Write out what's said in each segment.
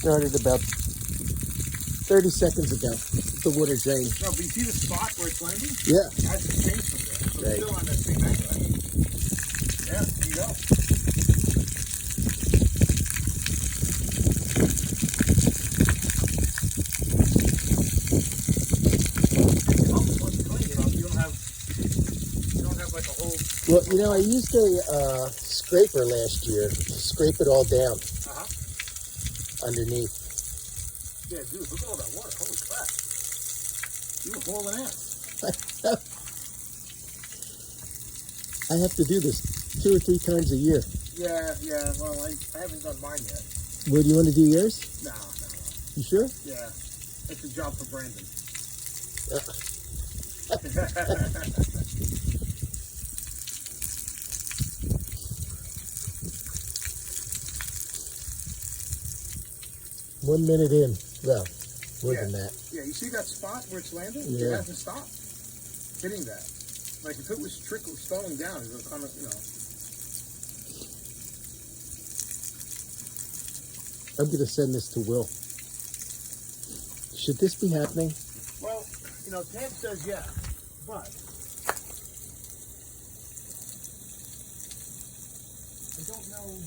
started about 30 seconds ago. The water drain. No, but you see the spot where it's landing? Yeah. It hasn't changed from there. So Right. it's still on that same angle. Yeah, there you go. You don't have like a whole. Well, you know, I used a scraper last year to scrape it all down underneath. Yeah, dude, look at all that water. Holy crap. You were hauling ass. I have to do this 2 or 3 times a year. Yeah, well, I haven't done mine yet. Well, do you want to do yours? No. You sure? Yeah. It's a job for Brandon. One minute in. Well, more than that. Yeah, you see that spot where it's landing? Yeah. It hasn't stopped hitting that. Like if it was slowing down, it would kind of, I'm going to send this to Will. Should this be happening? Well, Tam says yeah, but I don't know.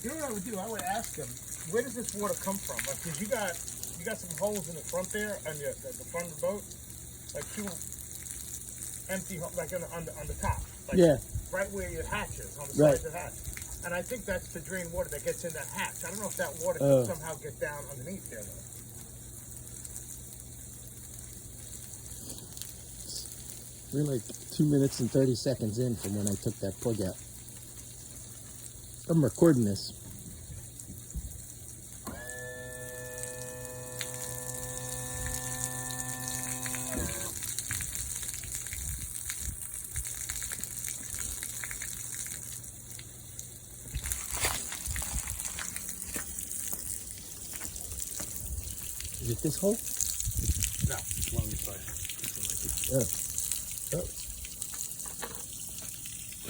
You know what I would do? I would ask him, where does this water come from? Like, 'cause you got some holes in the front there, and the front of the boat, like 2 empty, like on the top, like Yeah. right where your hatch is, on the Right. sides of the hatch. And I think that's the drain water that gets in that hatch. I don't know if that water Oh. can somehow get down underneath there, though. We're like 2 minutes and 30 seconds in from when I took that plug out. I'm recording this. Is it this hole? No, one on the side. Oh. Oh.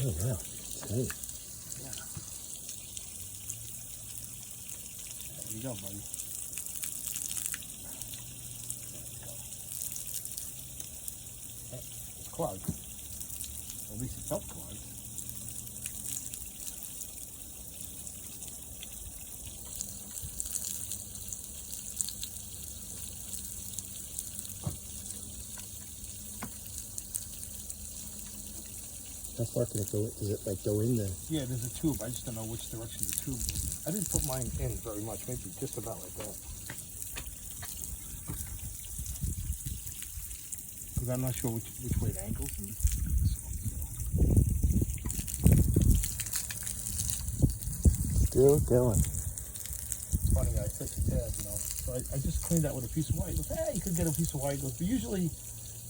Oh, wow. Hey. There you go, buddy. It's clogged. At least it felt clogged. How far can it go? Does it like go in the? Yeah, there's a tube. I just don't know which direction the tube is. I didn't put mine in very much, maybe just about like that. Because I'm not sure which way it angles. And Still going. funny, I said to Ted, so I just cleaned that with a piece of white. He goes, hey, you could get a piece of white. He goes, but usually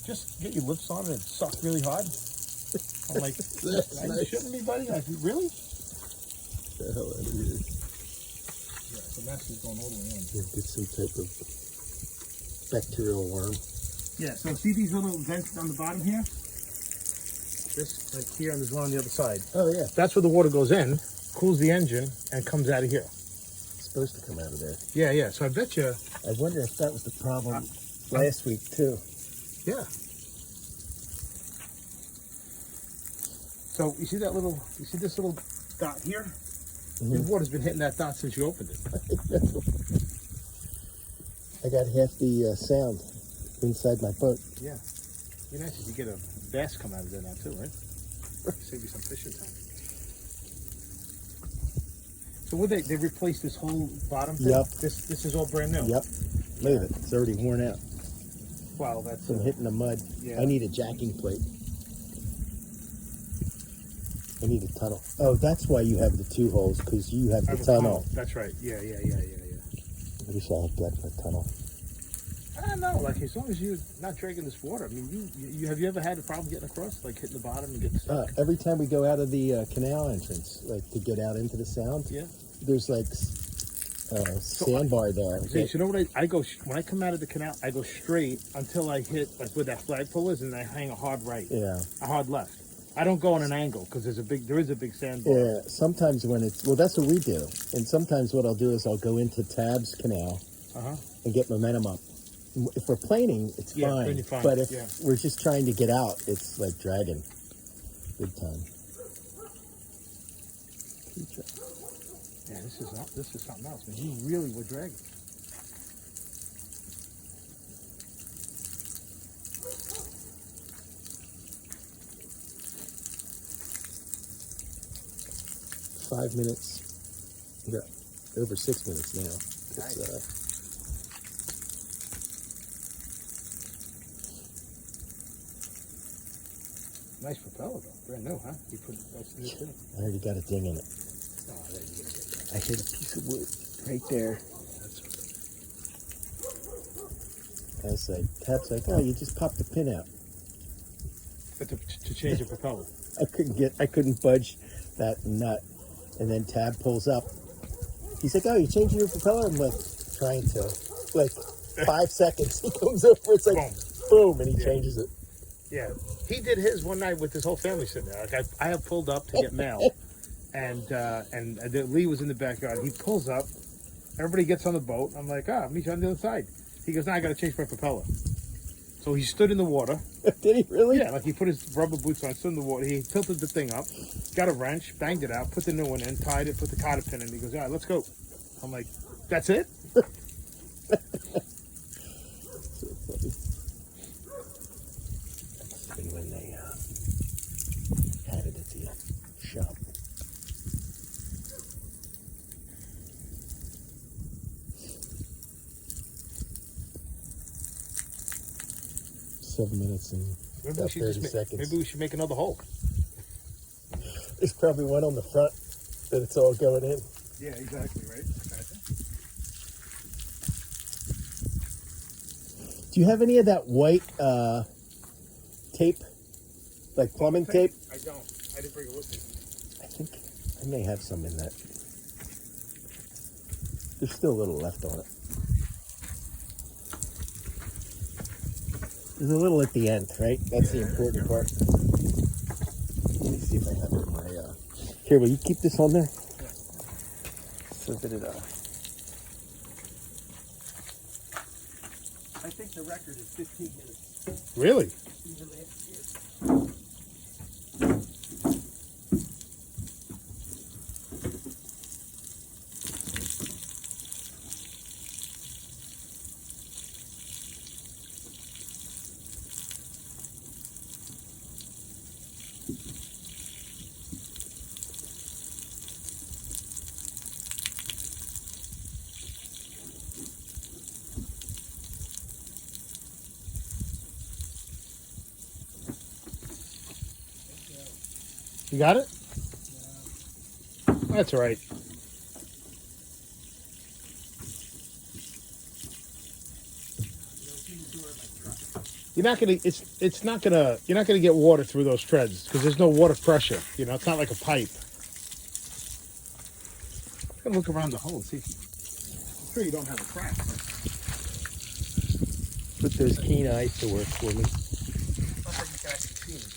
just get your lips on it and suck really hard. I'm like, That's I nice. shouldn't be, buddy. Like, really? The hell out of here. Yeah, the mess is going all the way in. Get some type of bacterial worm. Yeah, so see these little vents on the bottom here? This, like here, and there's one on the other side. Oh yeah, That's where the water goes in, cools the engine, and comes out of here. it's supposed to come out of there. Yeah, so I bet you, I wonder if that was the problem last week too. yeah. So you see this little dot here? The water's been hitting that dot since you opened it. I got half the sound inside my boat. Yeah. Be nice if you get a bass come out of there now too, right? Save you some fishing time. So what they replaced this whole bottom thing? Yep. This is all brand new. Yep. Look at it. It's already worn out Wow, that's from hitting the mud. yeah. I need a jacking plate. I need a tunnel. Oh, that's why you have the 2 holes, because you have I the have a tunnel. That's right. Yeah. I wish I had that for a tunnel. I don't know. Like as long as you're not dragging this water. I mean, you have you ever had a problem getting across, like hitting the bottom and getting stuck? Every time we go out of the canal entrance, like to get out into the sound, Yeah. there's like sandbar there. See, so you know what I go when I come out of the canal, I go straight until I hit like where that flagpole is, and I hang a hard right, Yeah. a hard left. I don't go on an angle because there is a big sandbar. Yeah, sometimes when it's, well, that's what we do. And sometimes what I'll do is I'll go into Tab's Canal and get momentum up. If we're planing, it's Yeah, fine. then you're fine, But if yeah. we're just trying to get out, it's like dragging big time. Yeah, this is something else, man. You really were dragging. Five minutes. Yeah, over 6 minutes now. It's, Nice propeller though, brand new, huh? You put that's new too. I already got a ding in it. Oh, there you go. I hit a piece of wood right there. I was like, Tab's like, oh, you just popped the pin out. But to change the propeller. I couldn't budge that nut. And then Tab pulls up. He's like, oh, you're changing your propeller? I'm like, trying to. Like, 5 seconds. He comes over, it's like, boom, and he changes it. Yeah, he did his one night with his whole family sitting there. Like I have pulled up to get mail, and Lee was in the backyard. He pulls up, everybody gets on the boat. I'm like, I'll meet you on the other side. He goes, I got to change my propeller. So he stood in the water. Did he really? Yeah, like he put his rubber boots on, stood in the water. He tilted the thing up, got a wrench, banged it out, put the new one in, tied it, put the cotter pin in. He goes, all right, let's go. I'm like, that's it? So funny. And when they had it at the shop. Seven minutes and about 30 seconds. Maybe we should make another hole. There's probably one on the front that it's all going in. Yeah, exactly, right? Do you have any of that white tape? Like plumbing tape? I don't. I didn't bring it with me. I think I may have some in that. There's still a little left on it. There's a little at the end, right? That's the important part. Let me see if I have it in my... Here, will you keep this on there? Yeah. So that it... I think the record is 15 minutes. Really? You got it? Yeah. That's all right. You're not gonna. It's not gonna. You're not gonna get water through those treads because there's no water pressure. You know, it's not like a pipe. I'm gonna look around the hole and see. I'm sure you don't have a crack. Put those keen eyes to work for me. Not that you can actually see it.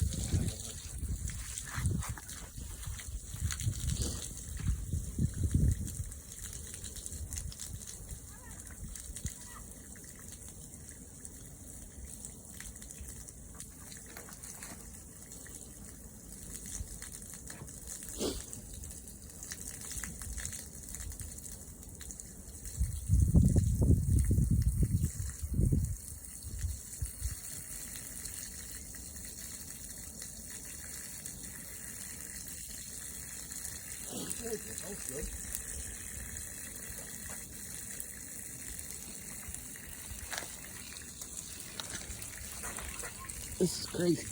This is crazy.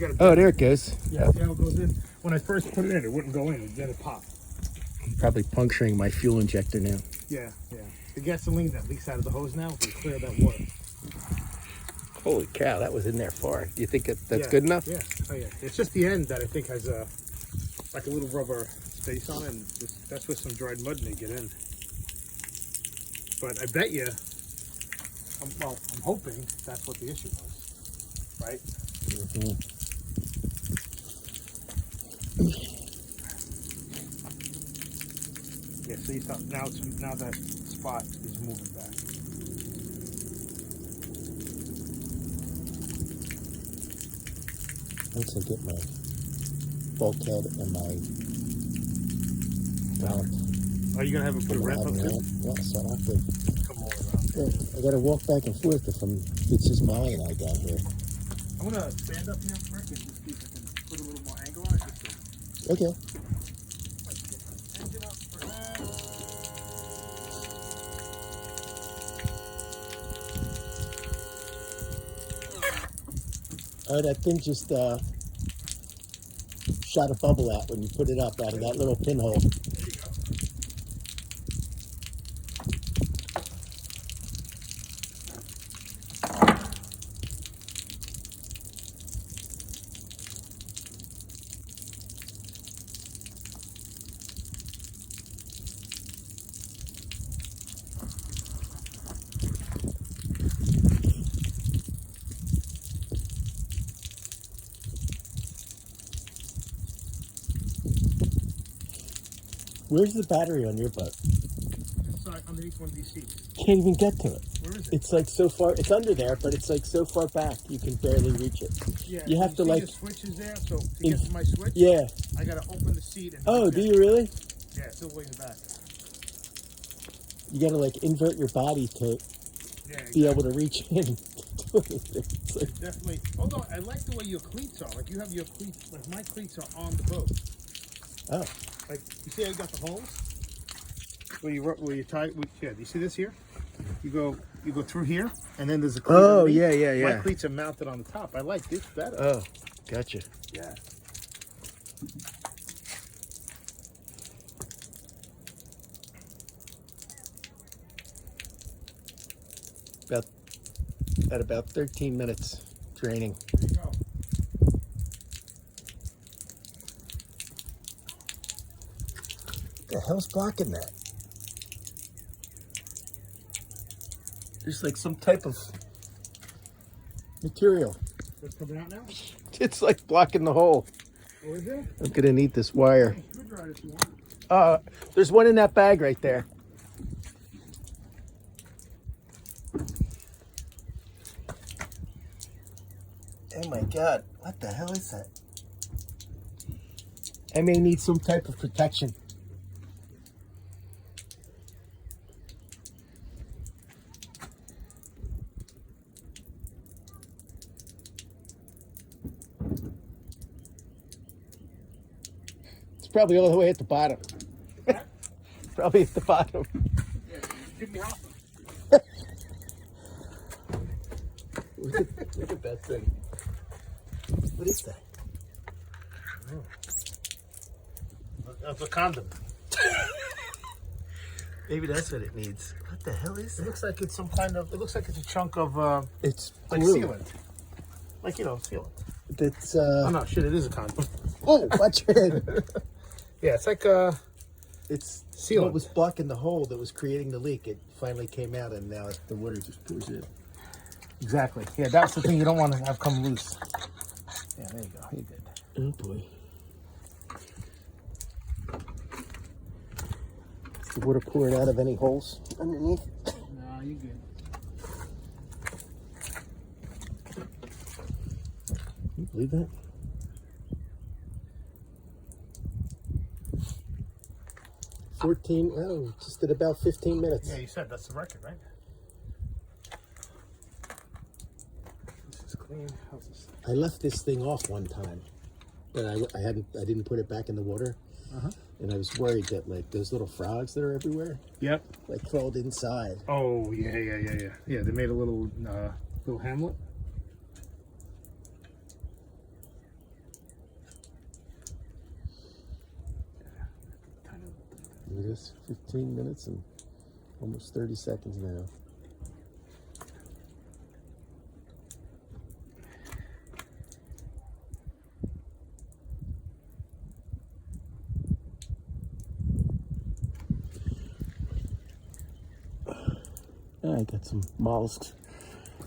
gotta Oh, there it goes. Yeah, see how it goes in? When I first put it in, it wouldn't go in, and then it popped. Probably puncturing my fuel injector now. Yeah, yeah. The gasoline that leaks out of the hose now will clear that water. Holy cow, that was in there far. Do you think that's Yeah, good enough? Yeah, oh yeah. It's just the end that I think has a like a little rubber space on it, and that's where some dried mud may get in. But I bet you, I'm hoping that's what the issue was, right? Yeah, see, so now that spot is moving back. Once I get my bulkhead and my mount. Are you gonna have him put a ramp up too? Yeah, so I have to. Come all around. I gotta walk back and forth if it's just Molly and I down here. I'm gonna stand up here, Rick, and just see if I can put a little more angle on it. Just to, Okay. engine up for that. Oh, that thing just shot a bubble out when you put it up out of that little pinhole. There you go. Where's the battery on your boat? It's underneath one of these seats. Can't even get to it. Where is it? It's like so far. It's under there, but it's like so far back you can barely reach it. Yeah, You have to see like. the switch is there, so to get to my switch, Yeah. I gotta open the seat and. Oh, do you really? Yeah, it's all the way in the back. You gotta like invert your body to Yeah, be able to reach in. To do anything. It's like, definitely. Although I like the way your cleats are. Like you have your cleats. Like my cleats are on the boat. oh, Like you see, how you got the holes where you tie. Yeah, do you see this here? You go through here, and then there's a cleat. Oh, underneath. yeah. My cleats are mounted on the top. I like this better. oh, gotcha. Yeah. About 13 minutes draining. There you go. The hell's blocking that? There's like some type of material. It's coming out now. It's like blocking the hole. Or is it? I'm gonna need this wire. Screwdriver if you want. There's one in that bag right there. Oh my God, what the hell is that? I may need some type of protection. It's probably all the way at the bottom. Probably at the bottom. Yeah, Jimmy Hoffa. Look at that thing. What is that? That's a condom. Maybe that's what it needs. What the hell is It that? looks like it's some kind of. It looks like it's a chunk of It's like glue. sealant. Like sealant. That's Oh no, shit! It is a condom. oh, watch your head. Yeah, it's like It's Sealant. what was blocking the hole that was creating the leak. It finally came out, and now the water just pours in. exactly. Yeah, that's the thing you don't want to have come loose. Yeah, there you go. You're good. Oh boy. Is the water pouring out of any holes underneath? No, you're good. Can you believe that? Just at about 15 minutes. Yeah, you said that's the record, right? This is clean. How's this? I left this thing off one time, but I didn't put it back in the water, and I was worried that like those little frogs that are everywhere Yep. like crawled inside. Oh yeah. Yeah, they made a little hamlet. is. 15 minutes and almost 30 seconds now. I got some mollusks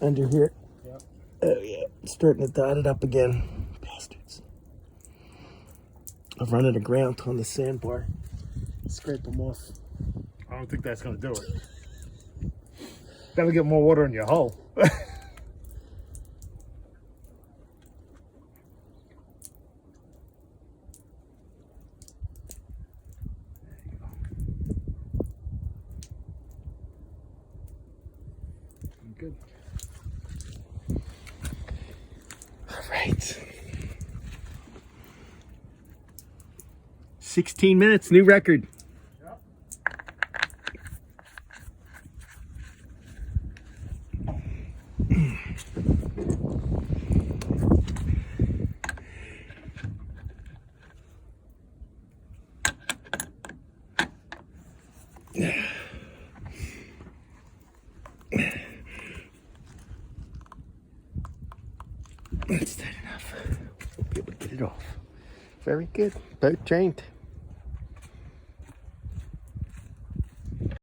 under here. Yep. Oh yeah, starting to dot it up again. Bastards. I've run out of ground on the sandbar. Scrape them off. I don't think that's gonna do it. Gotta get more water in your hole. Good. All right. 16 minutes, new record. Yep. That's that enough. We'll be able to get it off. Very good. Boat trained.